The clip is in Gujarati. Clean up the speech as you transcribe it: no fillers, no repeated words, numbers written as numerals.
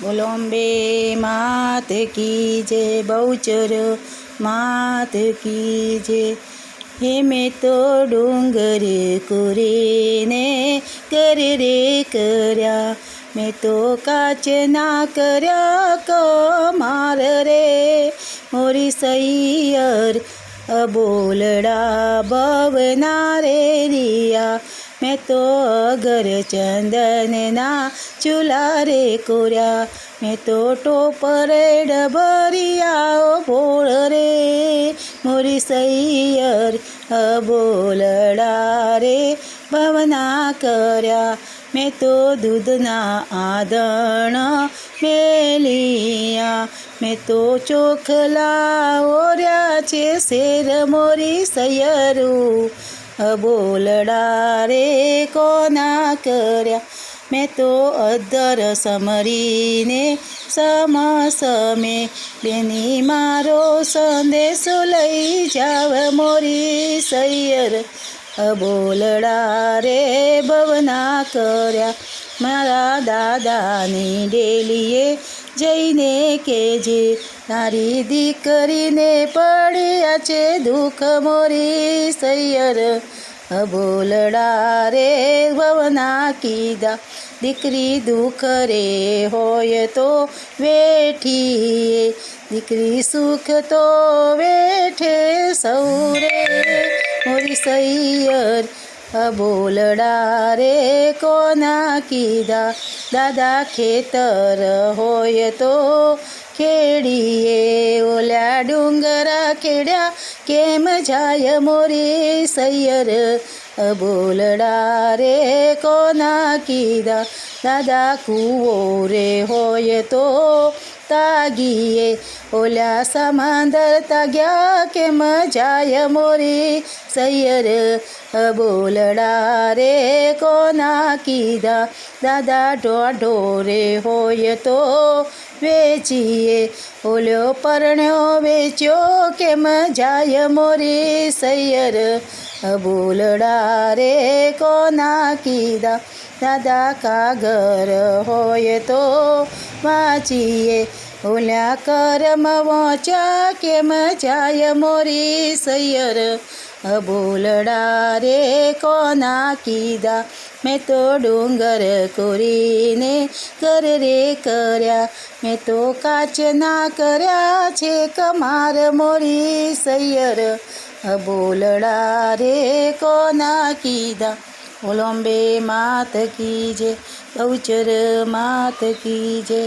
બોલો અંબે માત કી જય, બહુચર માત કી જય। હે મેં તો ડુંગર કોરીને કર રે કર્યા, મેં તો કાચના કર્યા કમાર રે। મોરી સૈયર અબોલડા ભવના રે રિયા, મેં તો અગર ચંદનના ચૂલા રે કોર્યા, મેં તો ટોપરે ડભરિયા ભોળ રે। મોરી સૈયર અબોલડા રે ભવના કર્યા, મેં તો દૂધના આદણ મેલિયા, મેં તો ચોખલા ઓર્યા છે શેર। મોરી સૈયરું અબોલડા રે કોના કર્યા, મેં તો અધર સમરીને સમસમે, બેની મારો સંદેશો લઈ જાવ। મોરી સૈયર અબોલડા રે ભવના કર્યા, મારા દાદાની ડેલીએ જઈને કેજે, તારી દીકરીને પડ્યા છે દુઃખ। મોરી સૈયર અબોલડા રે ભવના કીધા, દીકરી દુઃખ રે હોય તો વેઠીએ, દીકરી સુખ તો વેઠે સૌ રે। મોરી સૈયર અબોલડા રે કોના કીધા, દાદા ખેતર હોય તો ખેડીએ, ઓલા ડુંગરા ખેડ્યા કેમ જાય। મોરી સૈયર અબોલડા રે કોના કીધા, દાદા કૂવો રે હોય તો તાગીએ, ઓલા સમંદર તાગ્યા કેમ જાય। મોરી સૈયર અબોલડા રે કોના કીધા, દાદા ઢોઢોરે હોય તો વેચીએ, ઓલ્યો પરણ્યો વેચ્યો કેમ જાય। મોરી સૈયર અબોલડા રે કોના કીધા, દાદા કાગર હોય તો વાંચીએ, ઓલ્યા કરમ વાંચ્યા કેમ જાય। મોરી સૈયર અબોલડા રે કોના કીધા, મેં તો ડુંગર કોરીને કર રે કર્યા, મેં તો કાચના કર્યા છે કમાર। મોરી સૈયર અબોલડા રે કોના કીધા, બોલો અંબે માત કી જય, બહુચર માત કી જય।